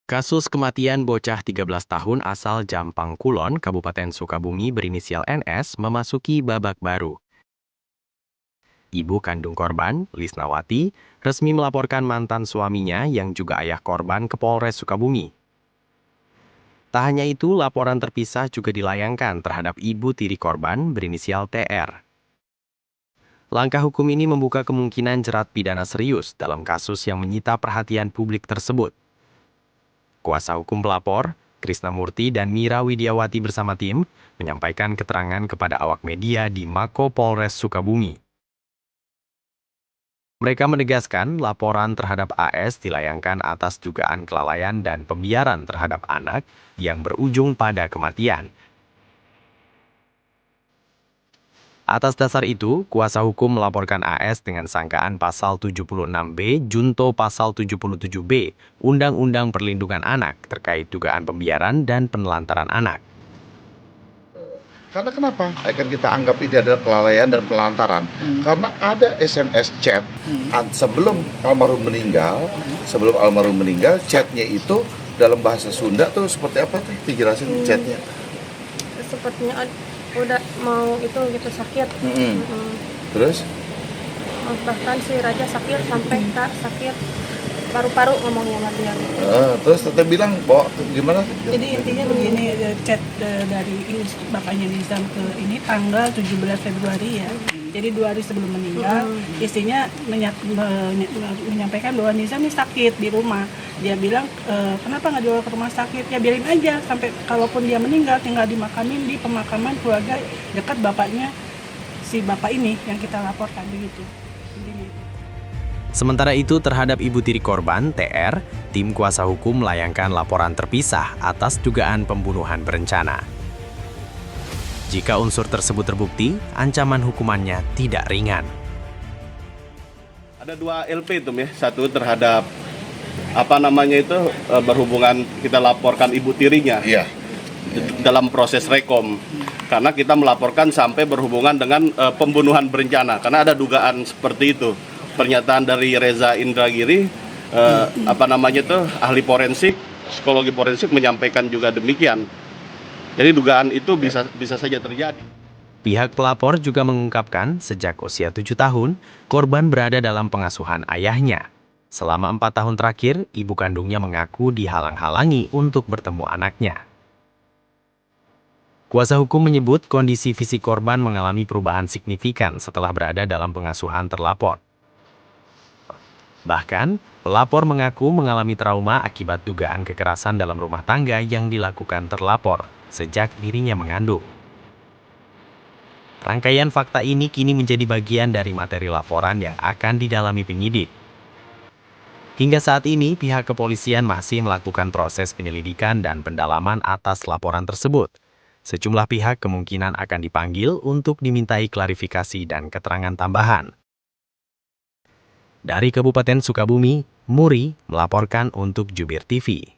Kasus kematian bocah 13 tahun asal Jampang Kulon, Kabupaten Sukabumi berinisial NS memasuki babak baru. Ibu kandung korban, Lisnawati, resmi melaporkan mantan suaminya yang juga ayah korban ke Polres Sukabumi. Tak hanya itu, laporan terpisah juga dilayangkan terhadap ibu tiri korban berinisial TR. Langkah hukum ini membuka kemungkinan jerat pidana serius dalam kasus yang menyita perhatian publik tersebut. Kuasa hukum pelapor, Krisnamurti dan Mira Widiawati bersama tim, menyampaikan keterangan kepada awak media di Mako Polres Sukabumi. Mereka menegaskan laporan terhadap AS dilayangkan atas dugaan kelalaian dan pembiaran terhadap anak yang berujung pada kematian. Atas dasar itu, kuasa hukum melaporkan AS dengan sangkaan pasal 76B junto pasal 77B Undang-Undang Perlindungan Anak terkait dugaan pembiaran dan penelantaran anak. Karena kenapa? Akan kita anggap ini adalah kelalaian dan penelantaran. Karena ada SMS chat sebelum almarhum meninggal, chatnya itu dalam bahasa Sunda tuh seperti apa tuh? Dijelasin chatnya. Sepertinya udah mau itu gitu sakit. Terus? Bahkan si Raja sakit sampai sakit paru-paru ngomongnya sama dia. Terus teteh bilang bahwa gimana? Jadi intinya begini, chat dari bapaknya Nizam ke ini tanggal 17 Februari ya. Jadi 2 hari sebelum meninggal, istrinya menyampaikan bahwa Nizam ini sakit di rumah. Dia bilang, kenapa nggak dibawa ke rumah sakit? Ya biarin aja, sampai kalaupun dia meninggal tinggal dimakamin di pemakaman keluarga dekat bapaknya si bapak ini yang kita laporkan begitu. Intinya itu. Sementara itu terhadap ibu tiri korban, TR, tim kuasa hukum melayangkan laporan terpisah atas dugaan pembunuhan berencana. Jika unsur tersebut terbukti, ancaman hukumannya tidak ringan. Ada 2 LP itu ya, satu terhadap berhubungan kita laporkan ibu tirinya. Iya. Dalam proses rekom. Karena kita melaporkan sampai berhubungan dengan pembunuhan berencana karena ada dugaan seperti itu. Pernyataan dari Reza Indragiri, ahli forensik, psikologi forensik menyampaikan juga demikian. Jadi dugaan itu bisa saja terjadi. Pihak pelapor juga mengungkapkan sejak usia 7 tahun, korban berada dalam pengasuhan ayahnya. Selama 4 tahun terakhir, ibu kandungnya mengaku dihalang-halangi untuk bertemu anaknya. Kuasa hukum menyebut kondisi fisik korban mengalami perubahan signifikan setelah berada dalam pengasuhan terlapor. Bahkan, pelapor mengaku mengalami trauma akibat dugaan kekerasan dalam rumah tangga yang dilakukan terlapor sejak dirinya mengandung. Rangkaian fakta ini kini menjadi bagian dari materi laporan yang akan didalami penyidik. Hingga saat ini, pihak kepolisian masih melakukan proses penyelidikan dan pendalaman atas laporan tersebut. Sejumlah pihak kemungkinan akan dipanggil untuk dimintai klarifikasi dan keterangan tambahan. Dari Kabupaten Sukabumi, Muri melaporkan untuk Jubir TV.